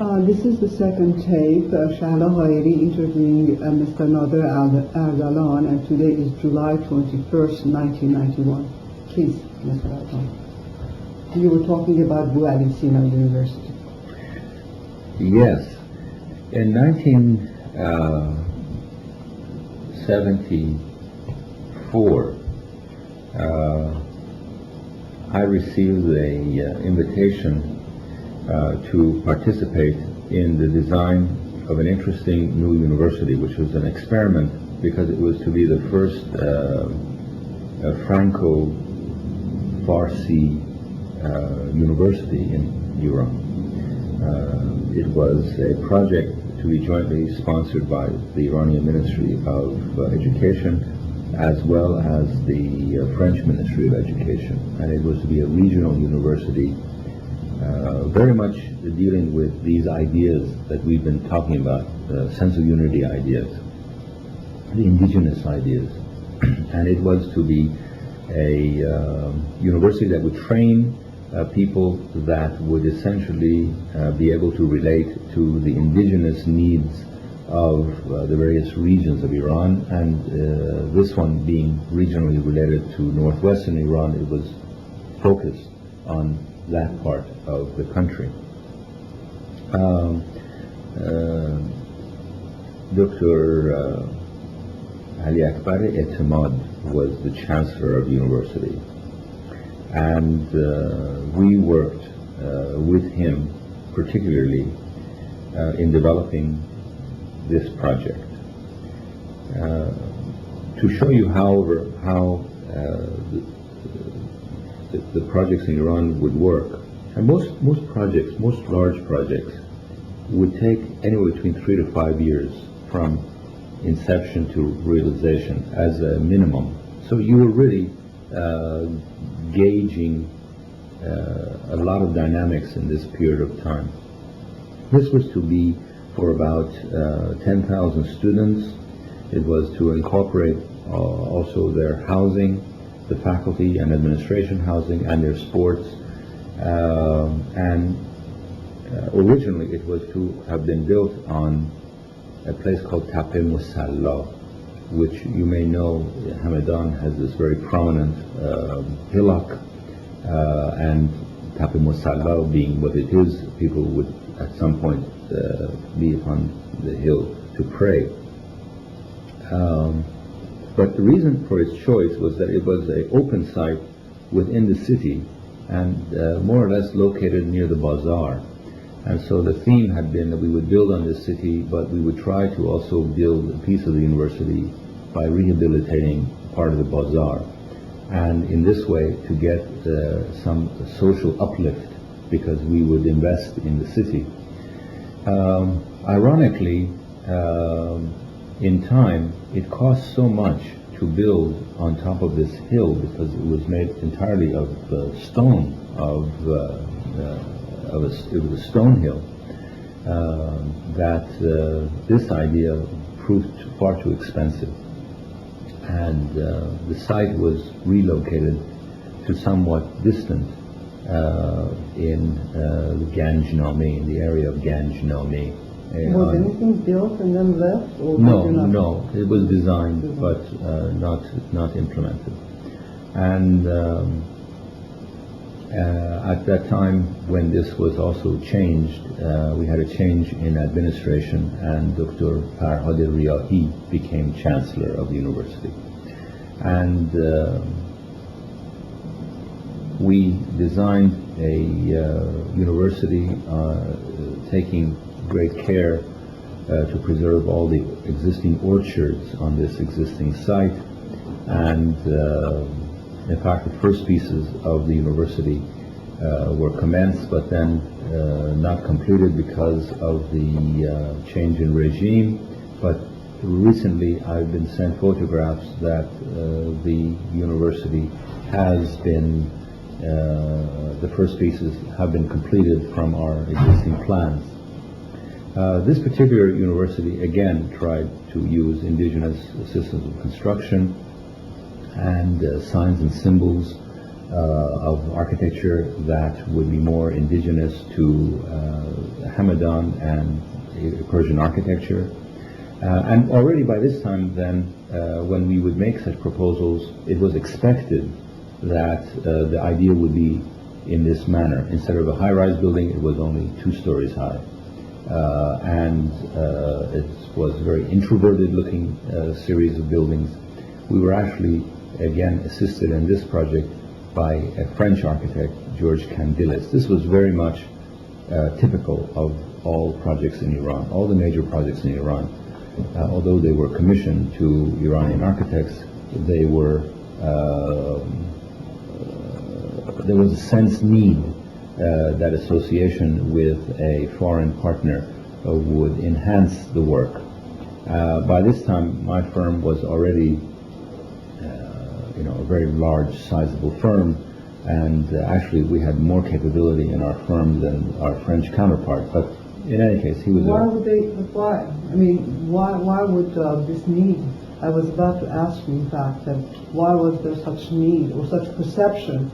This is the second tape, Shahla Hairi interviewing Mr. Nader Ardalan, and today is July 21st, 1991. Please, Mr. Ardalan. You were talking about Bou Ali Sina University. Yes. In 1974, I received an invitation to participate in the design of an interesting new university, which was an experiment because it was to be the first Franco-Farsi university in Iran. It was a project to be jointly sponsored by the Iranian Ministry of Education as well as the French Ministry of Education, and it was to be a regional university very much dealing with these ideas that we've been talking about, sense of unity ideas, the indigenous ideas. And it was to be a university that would train people that would essentially be able to relate to the indigenous needs of the various regions of Iran, and this one being regionally related to northwestern Iran, it was focused on that part of the country. Dr. Ali Akbar Etemad was the chancellor of the university, and we worked with him particularly in developing this project. To show you, however, how the projects in Iran would work, and most large projects would take anywhere between 3 to 5 years from inception to realization as a minimum. So you were really gauging a lot of dynamics in this period of time. This was to be for about 10,000 students. It was to incorporate also their housing, the faculty and administration housing, and their sports. And originally it was to have been built on a place called Tape Musalla, which you may know Hamadan has this very prominent hillock, and Tape Musalla being what it is, people would at some point be upon the hill to pray. But the reason for its choice was that it was an open site within the city and more or less located near the bazaar. And so the theme had been that we would build on this city, but we would try to also build a piece of the university by rehabilitating part of the bazaar. And in this way to get some social uplift, because we would invest in the city. Ironically, in time, it cost so much to build on top of this hill because it was made entirely of stone, it was a stone hill, that this idea proved far too expensive. And the site was relocated to somewhat distant in Ganjnami, in the area of Ganjnami. Was anything built and then left? Or no, it was designed but not implemented. And at that time, when this was also changed, we had a change in administration, and Dr. Farhad Riyahi became chancellor of the university. And we designed a university taking great care to preserve all the existing orchards on this existing site. And in fact, the first pieces of the university were commenced, but then not completed because of the change in regime. But recently I've been sent photographs that the university has been, the first pieces have been completed from our existing plans. This particular university again tried to use indigenous systems of construction and signs and symbols of architecture that would be more indigenous to Hamadan and Persian architecture. And already by this time then, when we would make such proposals, it was expected that the idea would be in this manner. Instead of a high-rise building, it was only 2 stories high. And it was a very introverted-looking series of buildings. We were actually, again, assisted in this project by a French architect, Georges Candilis. This was very much typical of all projects in Iran, all the major projects in Iran. Although they were commissioned to Iranian architects, they were there was a sense need that association with a foreign partner would enhance the work. By this time, my firm was already a very large, sizable firm, and actually we had more capability in our firm than our French counterpart. But in any case, he was. Why would they? Why? I mean, why would this need? I was about to ask you, in fact, that why was there such need or such perception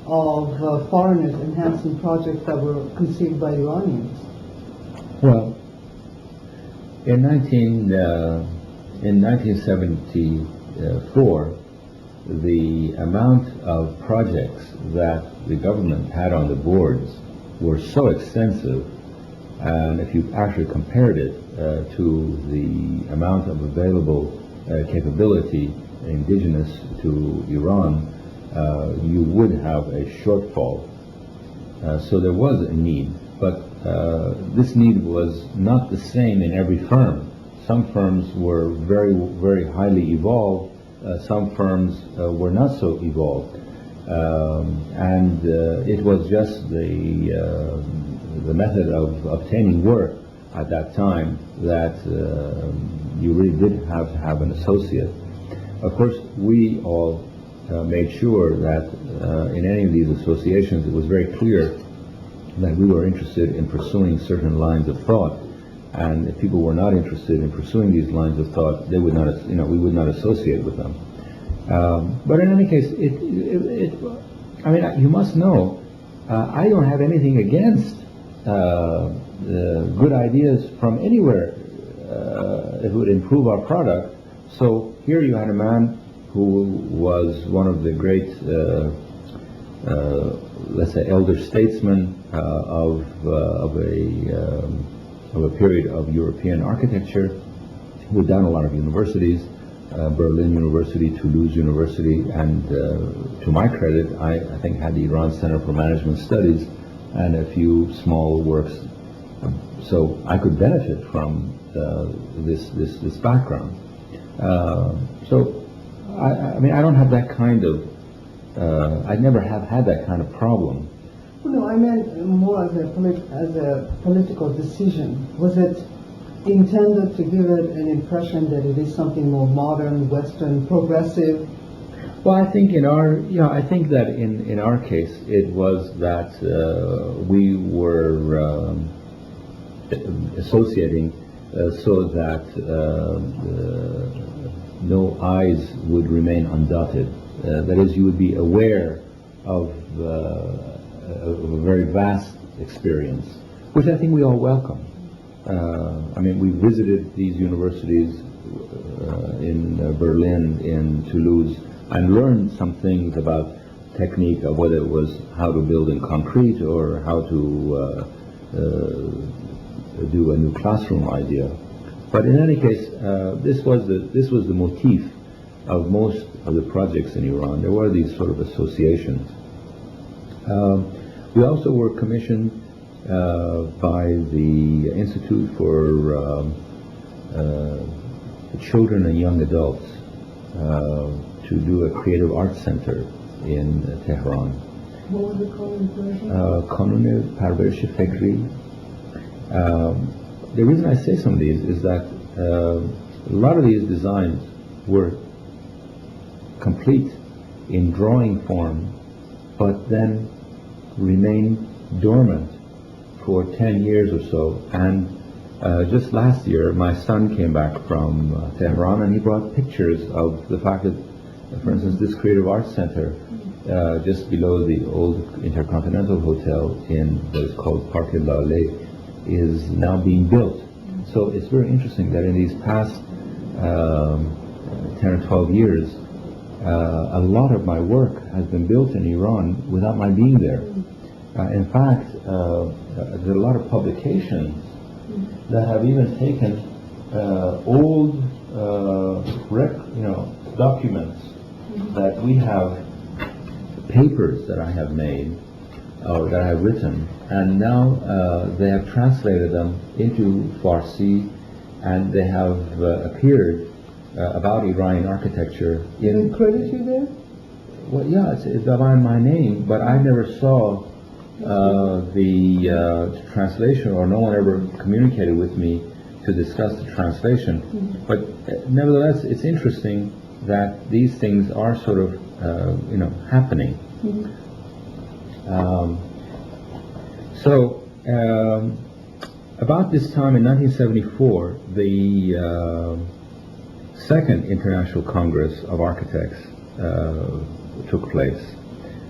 of foreigners enhancing projects that were conceived by Iranians? Well, in 1974, the amount of projects that the government had on the boards were so extensive, and if you actually compared it to the amount of available capability indigenous to Iran, you would have a shortfall. So there was a need, but this need was not the same in every firm. Some firms were very, very highly evolved. Some firms were not so evolved, and it was just the method of obtaining work at that time that you really did have to have an associate. Of course, we all made sure that in any of these associations it was very clear that we were interested in pursuing certain lines of thought, and if people were not interested in pursuing these lines of thought, they would not, we would not associate with them. But in any case, I mean, you must know, I don't have anything against good ideas from anywhere if it would improve our product. So here you had a man who was one of the great, let's say, elder statesmen of a period of European architecture, who had done a lot of universities, Berlin University, Toulouse University, and to my credit, I think had the Iran Center for Management Studies and a few small works. So I could benefit from this background. So I mean, I don't have that kind of, I never have had that kind of problem. Well, no, I meant more as a political decision. Was it intended to give it an impression that it is something more modern, Western, progressive? Well, I think I think that in our case, it was that we were associating so that no eyes would remain undotted. That is, you would be aware of a very vast experience, which I think we all welcome. I mean, we visited these universities in Berlin, in Toulouse, and learned some things about technique, of whether it was how to build in concrete or how to do a new classroom idea. But in any case, this was the motif of most of the projects in Iran. There were these sort of associations. We also were commissioned by the Institute for Children and Young Adults to do a creative arts center in Tehran. What was it called in Persian? Kanun Parverish Fikri. The reason I say some of these is that a lot of these designs were complete in drawing form, but then remained dormant for 10 years or so. And just last year, my son came back from Tehran, and he brought pictures of the fact that, for instance, this creative arts center just below the old Intercontinental Hotel in what is called Parc Lale, is now being built. So it's very interesting that in these past 10 or 12 years, a lot of my work has been built in Iran without my being there. In fact, there are a lot of publications that have even taken old documents that we have, papers that I have made or that I have written, and now they have translated them into Farsi, and they have appeared about Iranian architecture in... They credit you there? Well, yeah, it's behind my name, but I never saw the translation, or no one ever communicated with me to discuss the translation. But nevertheless, it's interesting that these things are sort of, happening. About this time in 1974, the Second International Congress of Architects took place.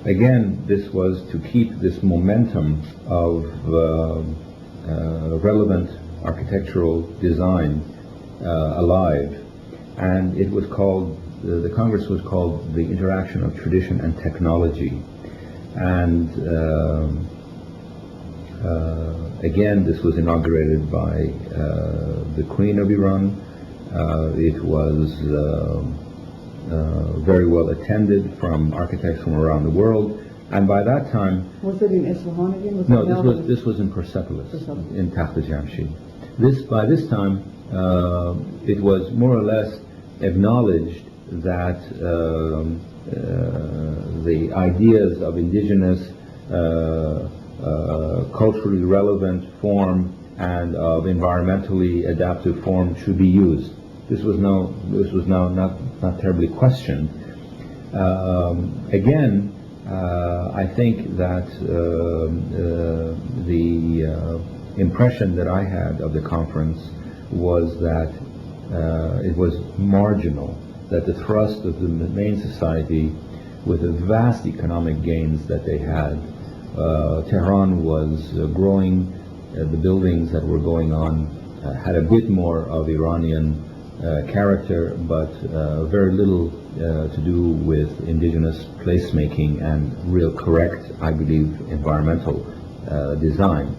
Again, this was to keep this momentum of relevant architectural design alive, and it was called, the Congress was called the Interaction of Tradition and Technology. And again, this was inaugurated by the Queen of Iran. It was very well attended from architects from around the world, and by that time... Was it in Isfahan again? This was in Persepolis, in Takht Jamshid. By this time, it was more or less acknowledged that the ideas of indigenous, culturally relevant form and of environmentally adaptive form should be used. This was now not terribly questioned. Again, I think that the impression that I had of the conference was that it was marginal, that the thrust of the main society, with the vast economic gains that they had, Tehran was growing, the buildings that were going on had a bit more of Iranian character, but very little to do with indigenous placemaking and real correct, I believe, environmental design.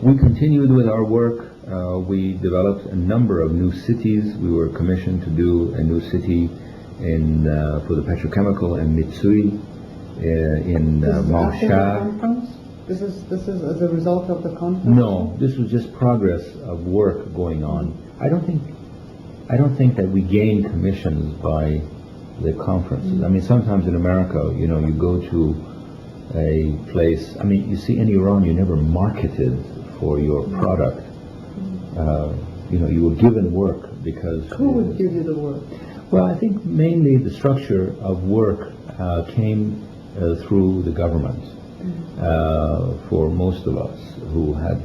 We continued with our work. We developed a number of new cities. We were commissioned to do a new city for the petrochemical and Mitsui in Mashhad. This is as a result of the conference? No, this was just progress of work going on. I don't think that we gain commissions by the conferences. I mean, sometimes in America, you go to a place. I mean, you see, in Iran, you never marketed for your product. You were given work because... Who would give you the work? Well, I think mainly the structure of work came through the government. For most of us who had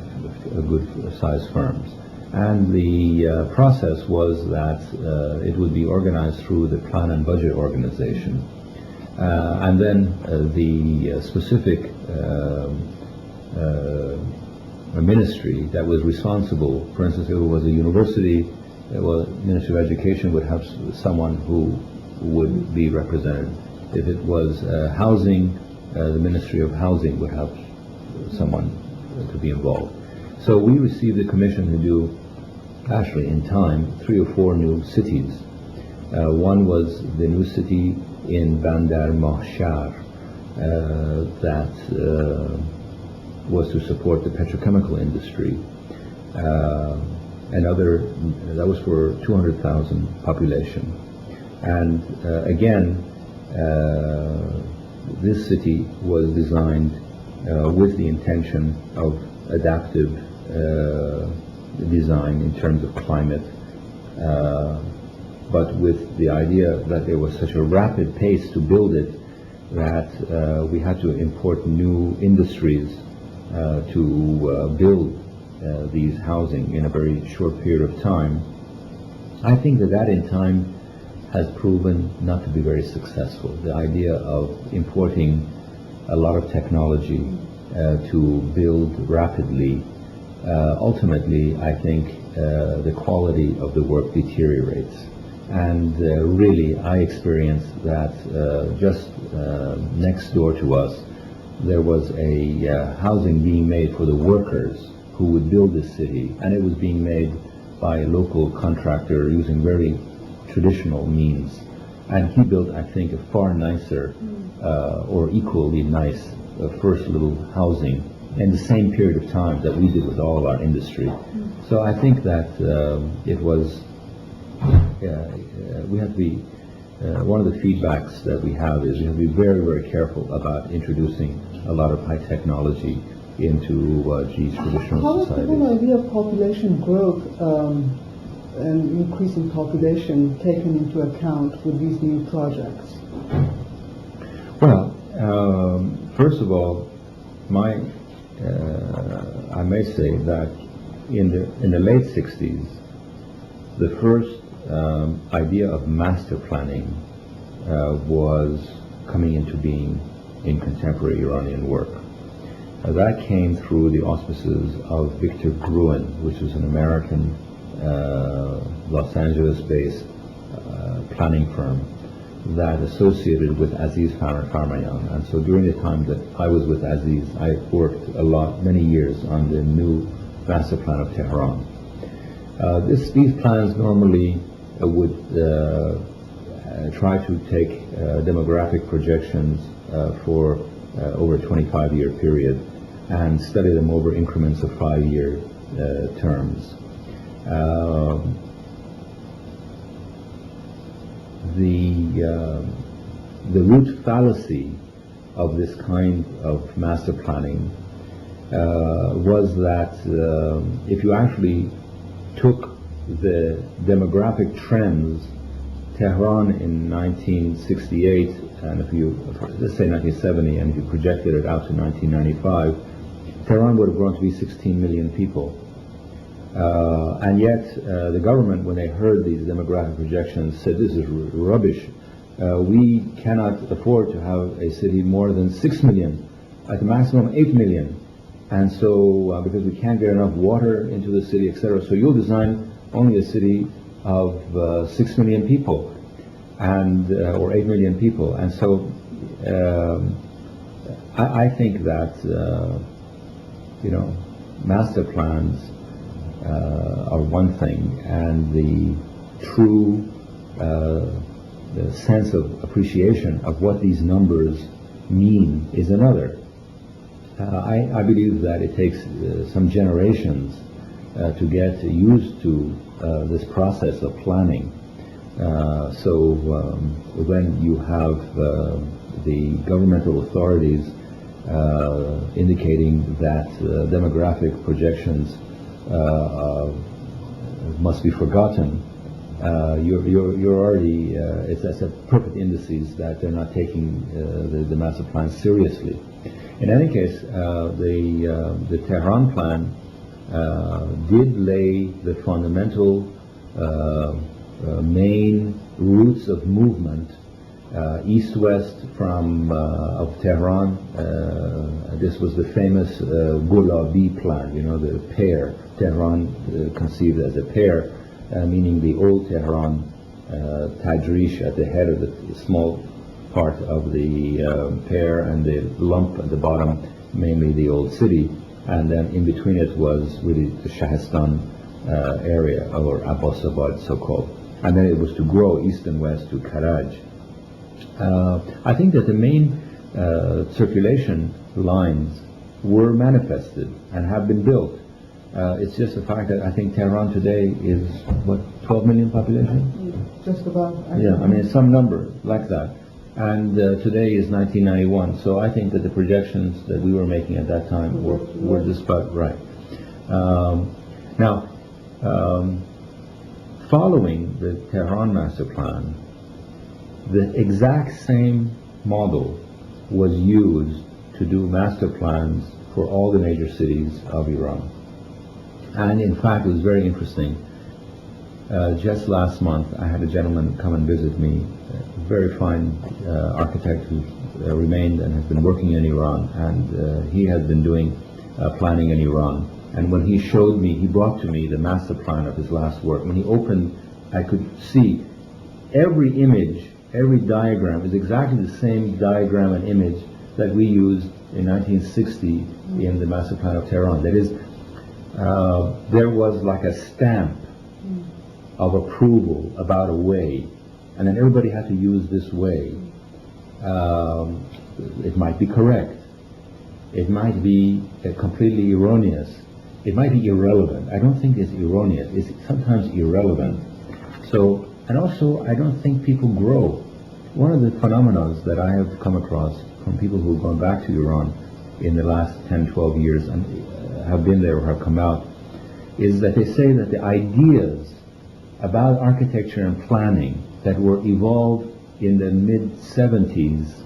good-sized firms. And the process was that it would be organized through the Plan and Budget Organization. And then the specific ministry that was responsible, for instance, if it was a university, the Ministry of Education would have someone who would be represented. If it was housing, the Ministry of Housing would have someone to be involved. So we received the commission to do, actually in time, 3 or 4 new cities. One was the new city in Bandar Mahshar that was to support the petrochemical industry. Another, that was for 200,000 population. And again, this city was designed with the intention of adaptive design in terms of climate, but with the idea that there was such a rapid pace to build it that we had to import new industries to build these housing in a very short period of time. I think that in time has proven not to be very successful. The idea of importing a lot of technology to build rapidly, ultimately, I think the quality of the work deteriorates. And really, I experienced that just next door to us, there was a housing being made for the workers who would build this city, and it was being made by a local contractor using very traditional means. And he built, I think, a far nicer or equally nice first little housing in the same period of time that we did with all of our industry. So I think that it was, we have to be, one of the feedbacks that we have is we have to be very, very careful about introducing a lot of high technology into these traditional How is the societies. whole idea of population growth and increasing population taken into account with these new projects? Well, first of all, I may say that in the late 60s, the first idea of master planning was coming into being in contemporary Iranian work. That came through the auspices of Victor Gruen, which was an American, Los Angeles-based planning firm that associated with Aziz Farmayan. And so during the time that I was with Aziz, I worked many years on the new master plan of Tehran. These plans normally would try to take demographic projections for over a 25-year period and study them over increments of 5-year terms. The root fallacy of this kind of master planning was that if you actually took the demographic trends, Tehran in 1968, and let's say 1970, and if you projected it out to 1995, Tehran would have grown to be 16 million people. And yet, the government, when they heard these demographic projections, said, this is rubbish. We cannot afford to have a city more than 6 million, at the maximum 8 million. And so, because we can't get enough water into the city, etc., so you'll design only a city of 6 million people, and or 8 million people. And so, I think that, master plans are one thing, and the true the sense of appreciation of what these numbers mean is another. I believe that it takes some generations to get used to this process of planning. So when you have the governmental authorities indicating that demographic projections must be forgotten, you're already, it's a perfect indices that they're not taking the master plan seriously. In any case, the Tehran plan did lay the fundamental main routes of movement east-west of Tehran. This was the famous Gulabi plan, the pear. Tehran conceived as a pear, meaning the old Tehran, Tadrish at the head of the small part of the pear, and the lump at the bottom, mainly the old city, and then in between it was really the Shahistan area, or Abbasabad so-called. And then it was to grow east and west to Karaj. I think that the main circulation lines were manifested and have been built. It's just the fact that I think Tehran today is, 12 million population? Just about. Yeah, I mean, some number like that. And today is 1991, so I think that the projections that we were making at that time were just about right. Now, following the Tehran master plan, the exact same model was used to do master plans for all the major cities of Iran. And in fact, it was very interesting. Just last month, I had a gentleman come and visit me, a very fine architect who remained and has been working in Iran, and he has been doing planning in Iran. And when he showed me, he brought to me the master plan of his last work. When he opened, I could see every image, every diagram is exactly the same diagram and image that we used in 1960 in the master plan of Tehran. That is, there was like a stamp of approval about a way, and then everybody had to use this way. It might be correct. It might be completely erroneous. It might be irrelevant. I don't think it's erroneous. It's sometimes irrelevant. So, and also, I don't think people grow. One of the phenomena that I have come across from people who have gone back to Iran in the last 10, 12 years and have been there or have come out, is that they say that the ideas about architecture and planning that were evolved in the mid-70s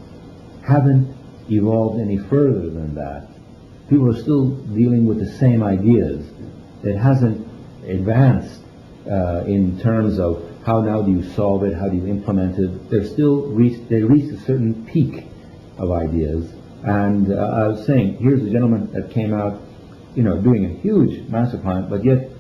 haven't evolved any further than that. People are still dealing with the same ideas. It hasn't advanced in terms of how now do you solve it, how do you implement it. They reached a certain peak of ideas. And I was saying, here's a gentleman that came out, doing a huge master plan, but yet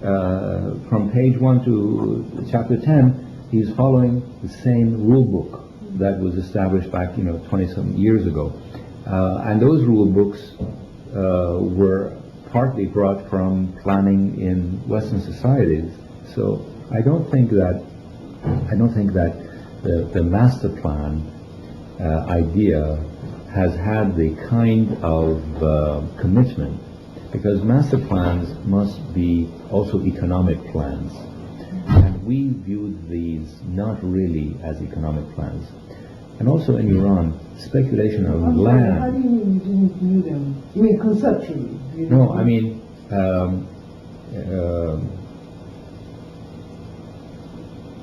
from page 1 to chapter 10, he's following the same rule book that was established back, 20-some years ago. And those rule books were partly brought from planning in Western societies. So I don't think that the master plan idea has had the kind of commitment, because master plans must be also economic plans, and we viewed these not really as economic plans. And also in Iran, speculation of land. How do you mean you didn't view them? You mean conceptually? No, I mean,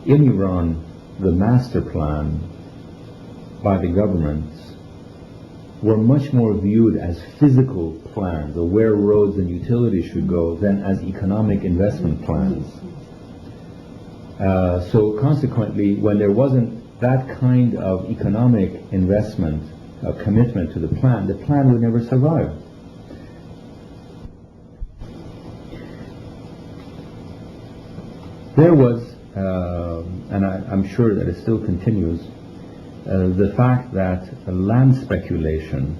in Iran, the master plan by the governments were much more viewed as physical plans of where roads and utilities should go than as economic investment plans. So consequently, when there wasn't that kind of economic investment, commitment to the plan would never survive. There was, and I'm sure that it still continues, the fact that land speculation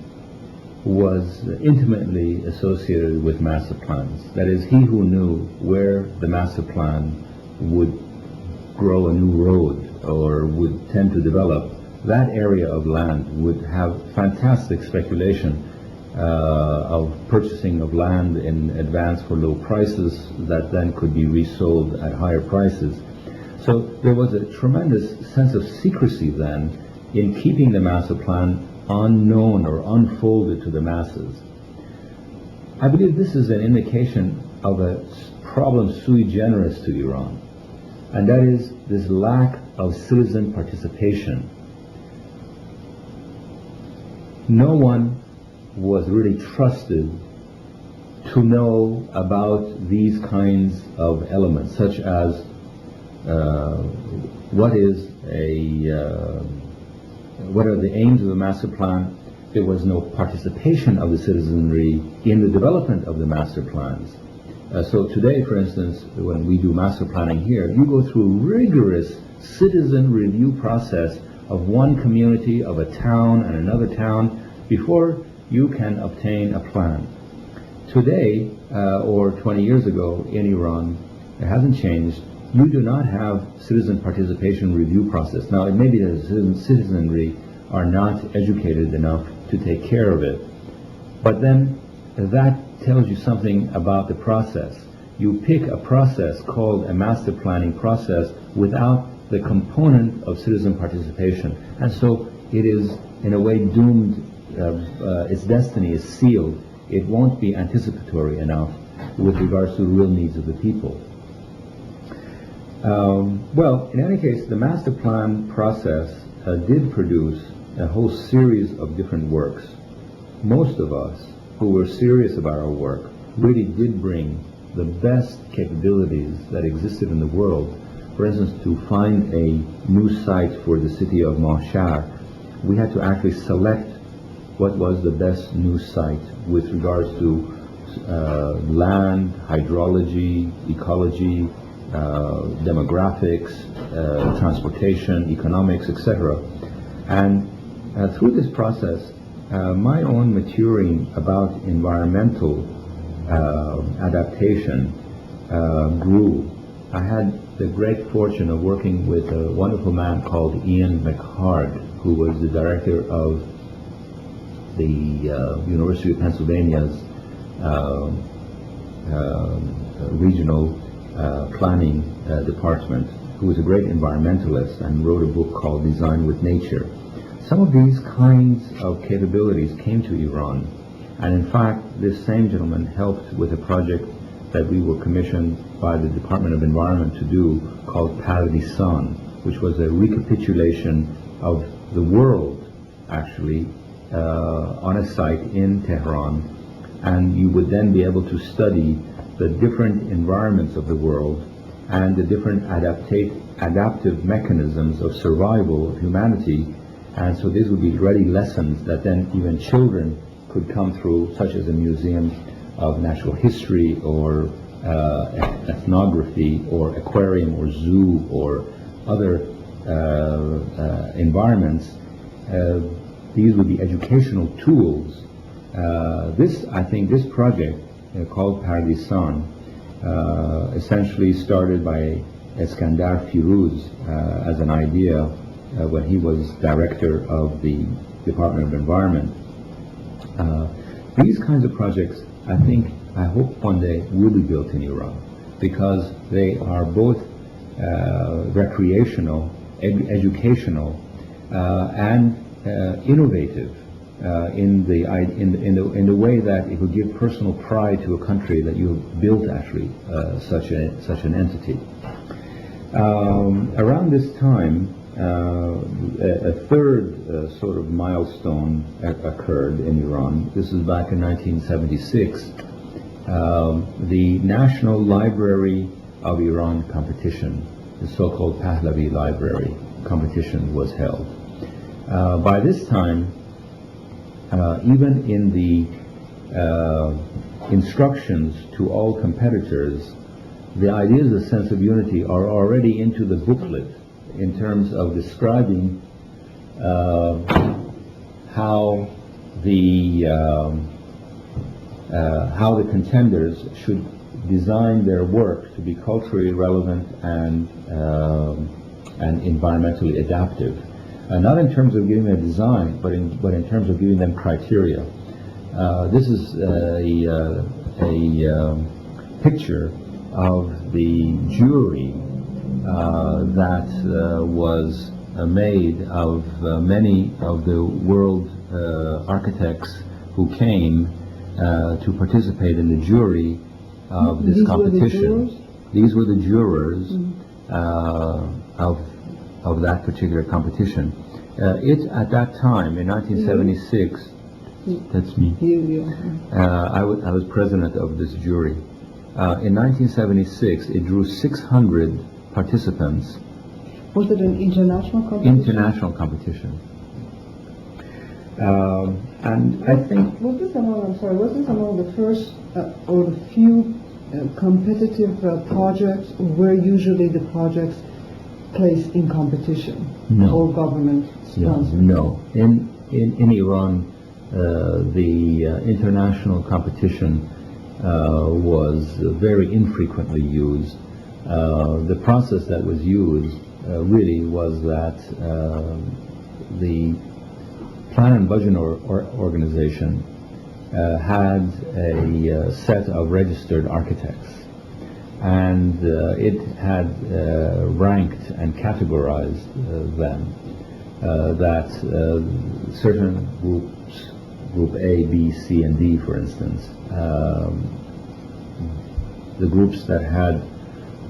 was intimately associated with master plans. That is, he who knew where the master plan would grow a new road or would tend to develop, that area of land would have fantastic speculation of purchasing of land in advance for low prices that then could be resold at higher prices. So there was a tremendous sense of secrecy then in keeping the master plan unknown or unfolded to the masses. I believe this is an indication of a problem sui generis to Iran, and that is this lack of citizen participation. No one was really trusted to know about these kinds of elements, such as what are the aims of the master plan. There was no participation of the citizenry in the development of the master plans. So today, for instance, when we do master planning here, you go through a rigorous citizen review process of one community, of a town and another town, before you can obtain a plan. Today, or 20 years ago in Iran, it hasn't changed. You do not have citizen participation review process. Now, it may be that the citizenry are not educated enough to take care of it, but then that tells you something about the process. You pick a process called a master planning process without the component of citizen participation, and so it is in a way doomed. Its destiny is sealed. It won't be anticipatory enough with regards to the real needs of the people. Well, in any case, the master plan process did produce a whole series of different works. Most of us who were serious about our work really did bring the best capabilities that existed in the world. For instance, to find a new site for the city of Mashhad, we had to actually select what was the best new site with regards to land, hydrology, ecology, demographics, transportation, economics, etc. And through this process, my own maturing about environmental adaptation grew. I had the great fortune of working with a wonderful man called Ian McHarg, who was the director of the University of Pennsylvania's regional planning department, who was a great environmentalist and wrote a book called Design with Nature. Some of these kinds of capabilities came to Iran, and in fact this same gentleman helped with a project that we were commissioned by the Department of Environment to do called Pardisan, which was a recapitulation of the world actually on a site in Tehran, and you would then be able to study the different environments of the world and the different adaptive mechanisms of survival of humanity. And so these would be ready lessons that then even children could come through, such as a museum of natural history or ethnography or aquarium or zoo or other environments. These would be educational tools. This project called Pardisan essentially started by Eskandar Firuz as an idea when he was director of the Department of Environment. These kinds of projects, I hope one day will be built in Iran, because they are both recreational, educational, and innovative in the way that it would give personal pride to a country that you have built actually such an entity. Around this time, a third sort of milestone occurred in Iran. This is back in 1976. The National Library of Iran competition, the so-called Pahlavi Library competition, was held. By this time, even in the instructions to all competitors, the ideas of sense of unity are already into the booklet in terms of describing how the contenders should design their work to be culturally relevant and environmentally adaptive. Not in terms of giving them a design, but in terms of giving them criteria. This is a picture of the jury that was made of many of the world architects who came to participate in the jury of this competition. These were the jurors of that particular competition. At that time, in 1976, that's me. I was president of this jury. In 1976, it drew 600 participants. Was it an international competition? International competition. And I think... Was this among the first or the few competitive projects where usually the projects placed in competition? No. Or government sponsored? No. In Iran, the international competition was very infrequently used. The process that was used really was that the Plan and Budget Organization had a set of registered architects, and it had ranked and categorized them, that certain groups, Group A, B, C, and D, for instance, the groups that had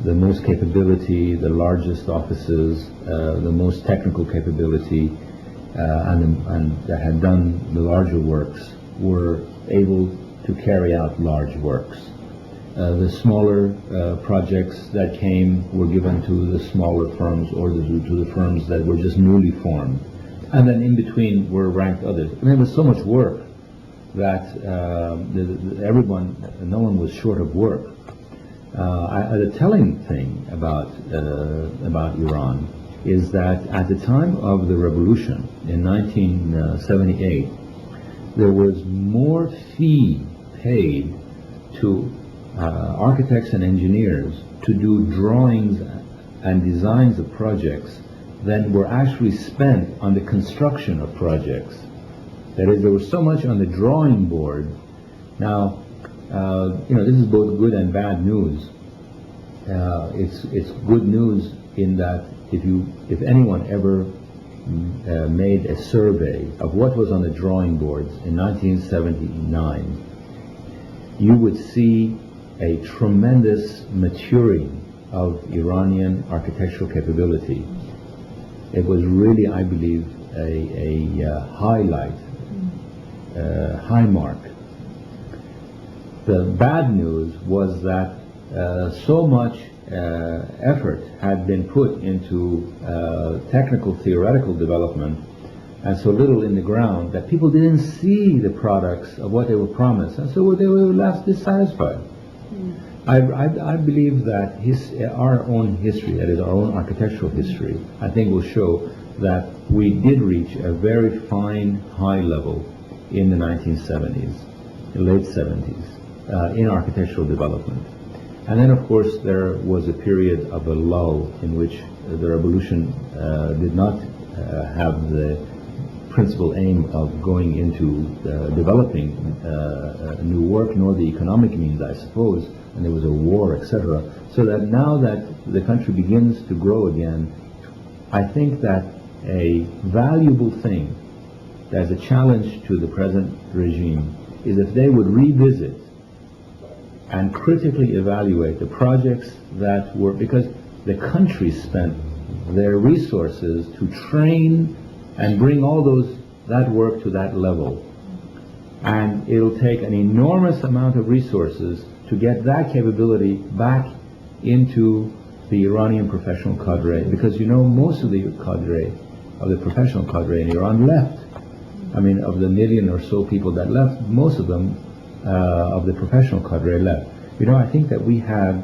the most capability, the largest offices, the most technical capability, and that had done the larger works, were able to carry out large works. The smaller projects that came were given to the smaller firms or to the firms that were just newly formed. And then in between were ranked others. I mean, there was so much work that no one was short of work. The telling thing about Iran is that at the time of the revolution in 1978, there was more fee paid to architects and engineers to do drawings and designs of projects than were actually spent on the construction of projects. That is, there was so much on the drawing board. Now, this is both good and bad news. It's good news in that if anyone ever made a survey of what was on the drawing boards in 1979, you would see a tremendous maturing of Iranian architectural capability. It was really, I believe, a highlight, high mark. The bad news was that so much effort had been put into technical, theoretical development and so little in the ground that people didn't see the products of what they were promised, and so they were left dissatisfied. I believe that our own history, that is our own architectural history, I think will show that we did reach a very fine, high level in the 1970s, the late 70s, in architectural development. And then, of course, there was a period of a lull in which the revolution did not have the principal aim of going into developing new work, nor the economic means, I suppose, and there was a war, etc. So that now that the country begins to grow again, I think that a valuable thing as a challenge to the present regime is if they would revisit and critically evaluate the projects that were, because the country spent their resources to train and bring all that work to that level. And it'll take an enormous amount of resources to get that capability back into the Iranian professional cadre, because most of the cadre, of the professional cadre in Iran left. I mean, of the million or so people that left, most of them of the professional cadre left. I think that we had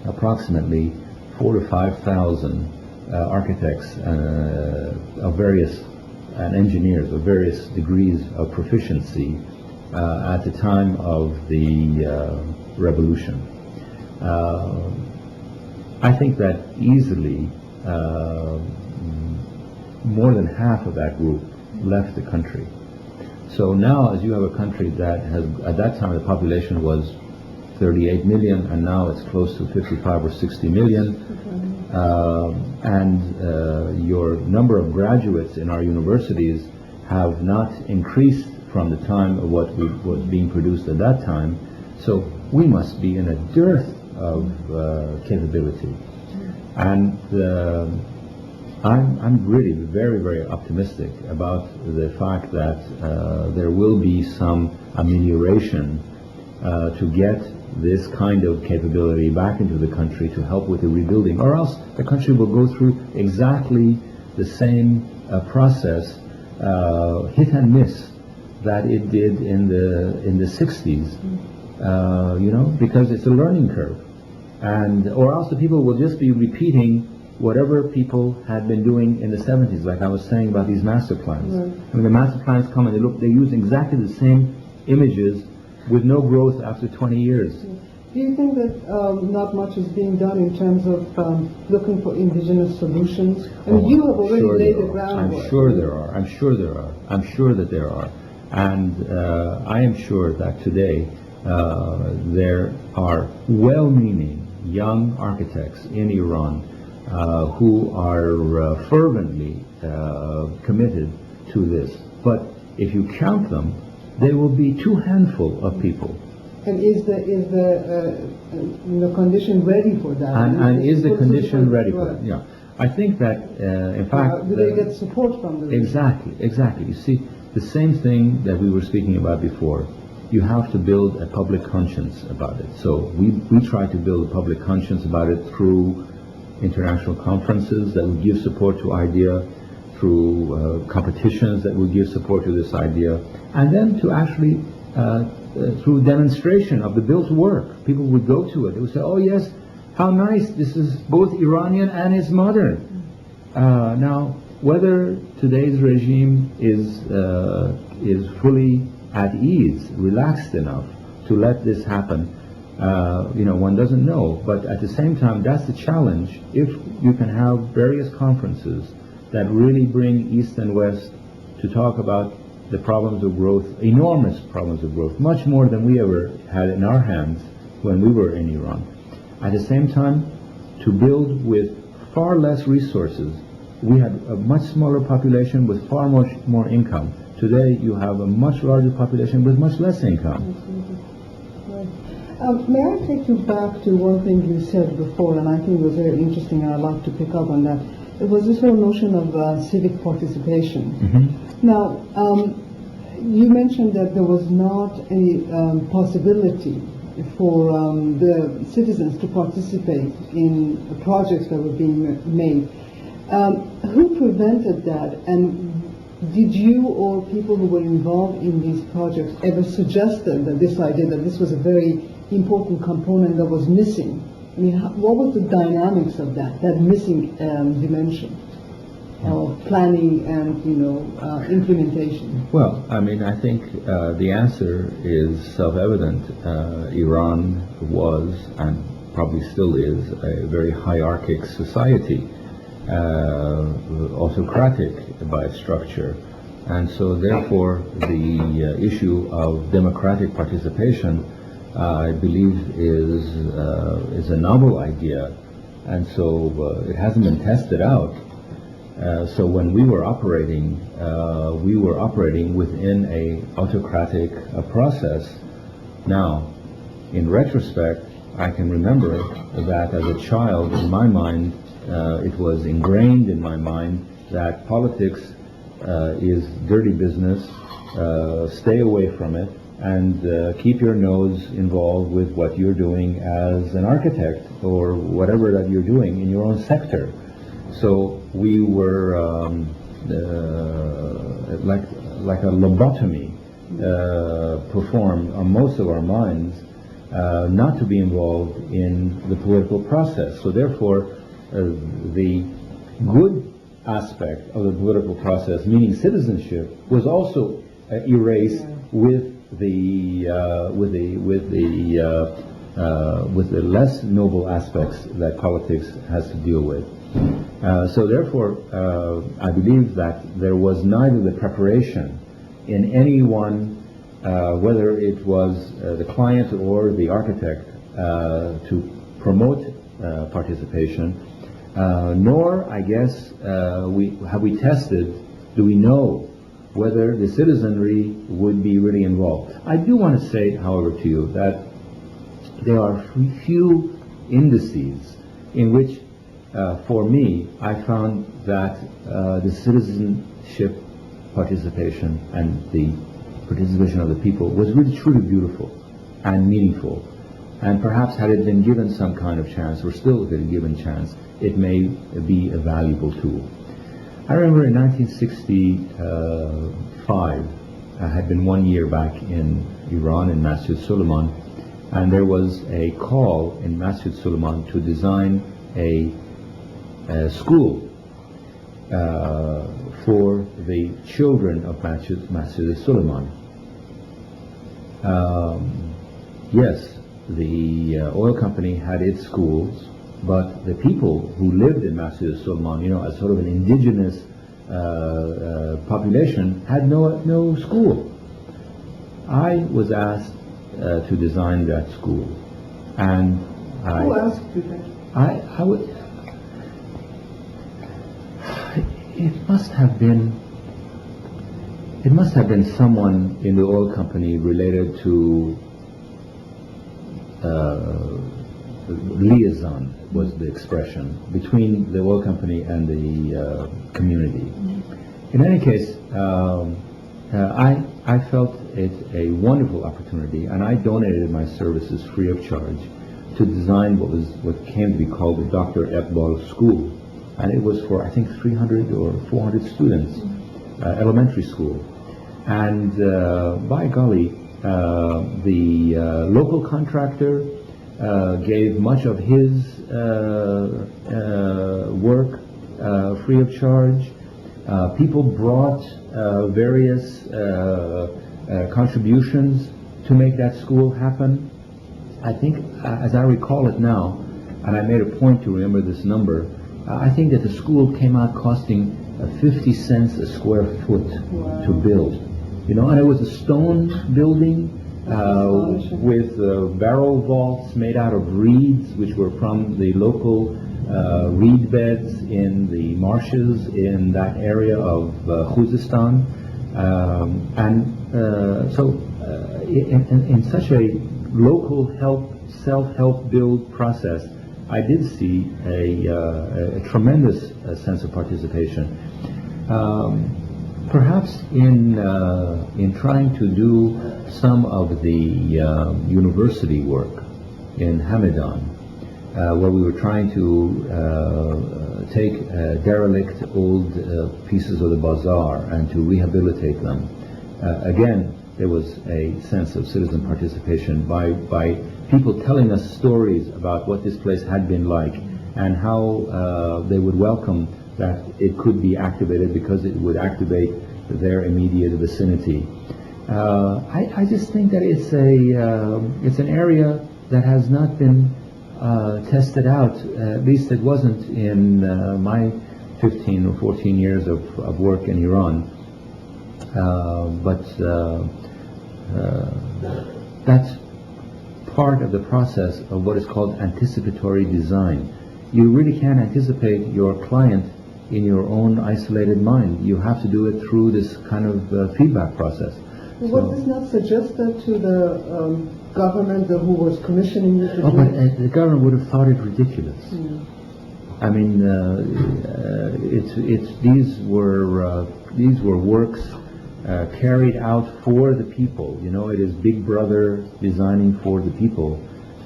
approximately 4,000 to 5,000 architects of various and engineers of various degrees of proficiency at the time of the revolution. I think that easily more than half of that group left the country. So now, as you have a country that has, at that time the population was 38 million, and now it's close to 55 or 60 million, and your number of graduates in our universities have not increased from the time of what was being produced at that time. So we must be in a dearth of capability. And I'm really very, very optimistic about the fact that there will be some amelioration to get this kind of capability back into the country to help with the rebuilding, or else the country will go through exactly the same process, hit and miss, that it did in the 60s, because it's a learning curve, or else the people will just be repeating whatever people had been doing in the 70s, like I was saying about these master plans. Right. I mean, the master plans come and they use exactly the same images with no growth after 20 years. Do you think that not much is being done in terms of looking for indigenous solutions? I mean, you have already laid the groundwork. I'm sure there are. I'm sure that there are. And I am sure that today there are well-meaning young architects in Iran who are fervently committed to this. But if you count them, there will be two handful of people. And is the condition ready for that? And is the condition ready for it? Yeah. I think that, in fact... do they get support from the... Exactly. You see, the same thing that we were speaking about before. you have to build a public conscience about it. So we try to build a public conscience about it through international conferences that would give support to idea, through competitions that would give support to this idea, and then to actually through demonstration of the built work. People would go to it. They would say, "Oh yes, how nice! This is both Iranian and it's modern." Now, whether today's regime is fully at ease, relaxed enough to let this happen, one doesn't know. But at the same time, that's the challenge. If you can have various conferences that really bring East and West to talk about the problems of growth, enormous problems of growth, much more than we ever had in our hands when we were in Iran. At the same time, to build with far less resources. We had a much smaller population with far much more income. Today, you have a much larger population with much less income. Right. May I take you back to one thing you said before, and I think it was very interesting, and I'd like to pick up on that. It was this whole notion of civic participation. Mm-hmm. Now, you mentioned that there was not any possibility for the citizens to participate in projects that were being made. Who prevented that, and did you or people who were involved in these projects ever suggested that this idea, that this was a very important component that was missing? I mean, what was the dynamics of that missing dimension of planning and, implementation? Well, I mean, I think the answer is self-evident. Iran was, and probably still is, a very hierarchic society. Autocratic by structure, and so therefore the issue of democratic participation, I believe, is a novel idea, and so it hasn't been tested out. So when we were operating within a autocratic process. Now, in retrospect, I can remember that as a child, in my mind, it was ingrained in my mind that politics is dirty business, stay away from it, and keep your nose involved with what you're doing as an architect or whatever that you're doing in your own sector. So we were like a lobotomy performed on most of our minds not to be involved in the political process. So therefore, the good aspect of the political process, meaning citizenship, was also erased with the less noble aspects that politics has to deal with. So therefore, I believe that there was neither the preparation in anyone, whether it was the client or the architect, to promote participation. Nor, I guess, we tested, do we know whether the citizenry would be really involved. I do want to say, however, to you that there are few indices in which, for me, I found that the citizenship participation and the participation of the people was really truly beautiful and meaningful. And perhaps had it been given some kind of chance, or still been given chance, it may be a valuable tool. I remember in 1965, I had been 1 year back in Iran, in Masjid Suleiman, and there was a call in Masjid Suleiman to design a school for the children of Masjid Suleiman. Yes, the oil company had its schools, but the people who lived in Masjid Suleiman, as sort of an indigenous population, had no school. I was asked to design that school, and who asked you that? I would. It must have been someone in the oil company related to liaison was the expression between the oil company and the community. In any case, I felt it a wonderful opportunity, and I donated my services free of charge to design what came to be called the Dr. Iqbal School, and it was for I think 300 or 400 students, elementary school, and by golly, the local contractor gave much of his work free of charge. People brought various contributions to make that school happen. I think, as I recall it now, and I made a point to remember this number, I think that the school came out costing 50 cents a square foot to build. You know, and it was a stone building with barrel vaults made out of reeds, which were from the local reed beds in the marshes in that area of Khuzestan. So in such a local self-help build process, I did see a tremendous sense of participation. Perhaps in trying to do some of the university work in Hamadan, where we were trying to take derelict old pieces of the bazaar and to rehabilitate them. Again, there was a sense of citizen participation by people telling us stories about what this place had been like and how they would welcome that it could be activated because it would activate their immediate vicinity. I just think that it's an area that has not been tested out. At least it wasn't in my 15 or 14 years of work in Iran. But that's part of the process of what is called anticipatory design. You really can't anticipate your client in your own isolated mind. You have to do it through this kind of feedback process. Was this not suggested to the government who was commissioning you to do but it? the government would have thought it ridiculous. I mean, these were works carried out for the people. You know, it is Big Brother designing for the people,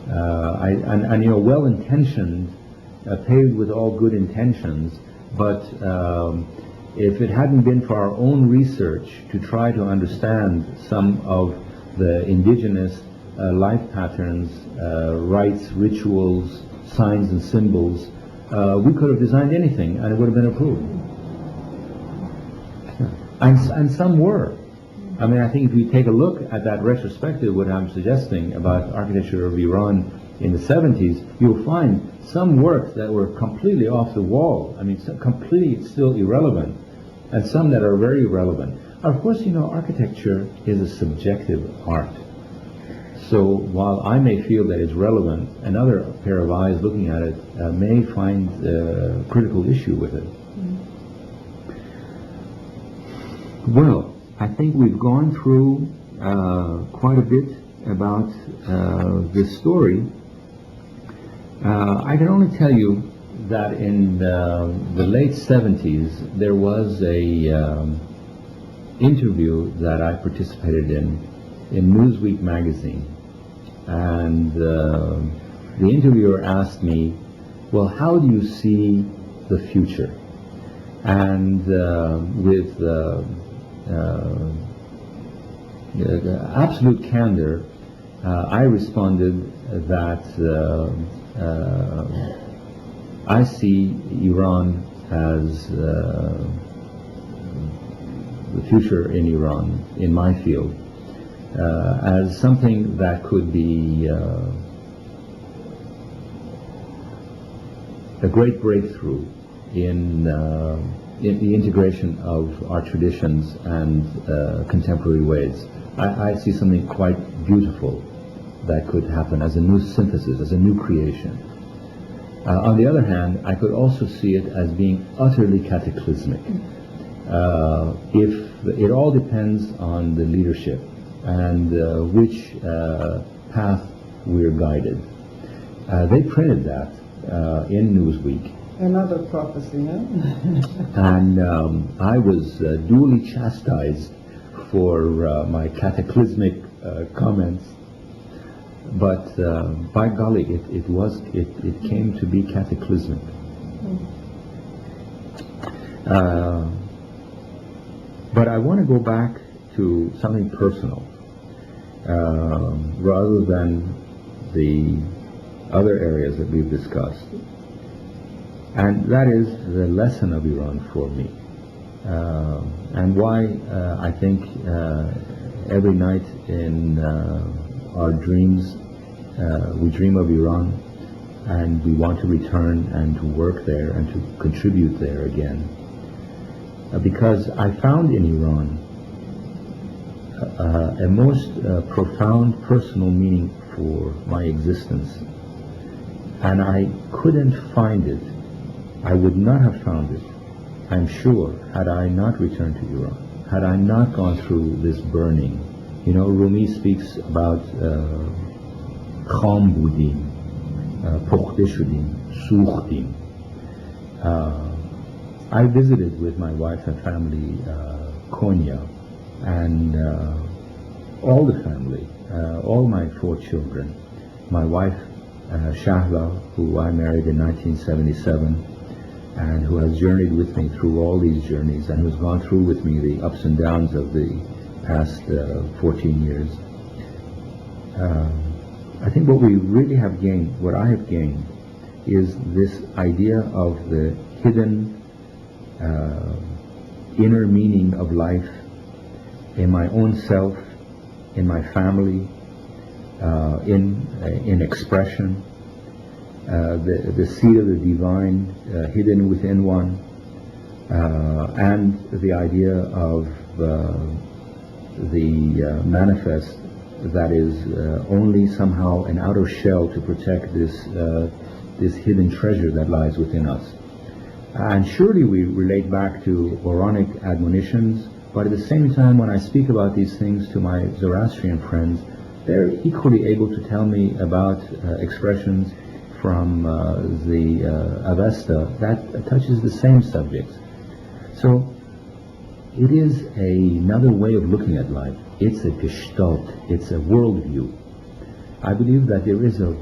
and you know, well-intentioned, paved with all good intentions. But if it hadn't been for our own research to try to understand some of the indigenous life patterns, rites, rituals, signs and symbols, we could have designed anything and it would have been approved. And some were. I mean, I think if you take a look at that retrospective, what I'm suggesting about architecture of Iran in the 70s, you'll find some works that were completely off the wall. I mean, completely still irrelevant, and some that are very relevant. Of course, you know, architecture is a subjective art. So while I may feel that it's relevant, another pair of eyes looking at it may find a critical issue with it. Well, I think we've gone through quite a bit about this story. I can only tell you that in the late 70s there was a interview that I participated in Newsweek magazine, and the interviewer asked me, well, how do you see the future? And with absolute candor, I responded that I see Iran as the future in Iran, in my field, as something that could be a great breakthrough in the integration of our traditions and contemporary ways. I see something quite beautiful that could happen as a new synthesis, as a new creation. On the other hand, I could also see it as being utterly cataclysmic. If it all depends on the leadership and which path we're guided. They printed that in Newsweek. Another prophecy, huh? And I was duly chastised for my cataclysmic comments, but by golly, it came to be cataclysmic. But I want to go back to something personal, rather than the other areas that we've discussed. And that is the lesson of Iran for me. And why I think every night in our dreams, we dream of Iran, and we want to return and to work there and to contribute there again. Because I found in Iran a most profound personal meaning for my existence, and I couldn't find it. I would not have found it, I'm sure, had I not returned to Iran, had I not gone through this burning. You know, Rumi speaks about kham budim, pukhte shudim, sukhtim. I visited with my wife and family Konya, and all the family, all my 4 children, my wife Shahla, who I married in 1977, and who has journeyed with me through all these journeys, and who's gone through with me the ups and downs of the past 14 years. I think what we really have gained, what I have gained, is this idea of the hidden inner meaning of life in my own self, in my family, in expression, the seed of the divine hidden within one, and the idea of the manifest that is only somehow an outer shell to protect this hidden treasure that lies within us. And surely we relate back to Quranic admonitions, but at the same time, when I speak about these things to my Zoroastrian friends, they're equally able to tell me about expressions from the Avesta that touches the same subjects. So it is another way of looking at life. It's a gestalt, it's a worldview. I believe that there is a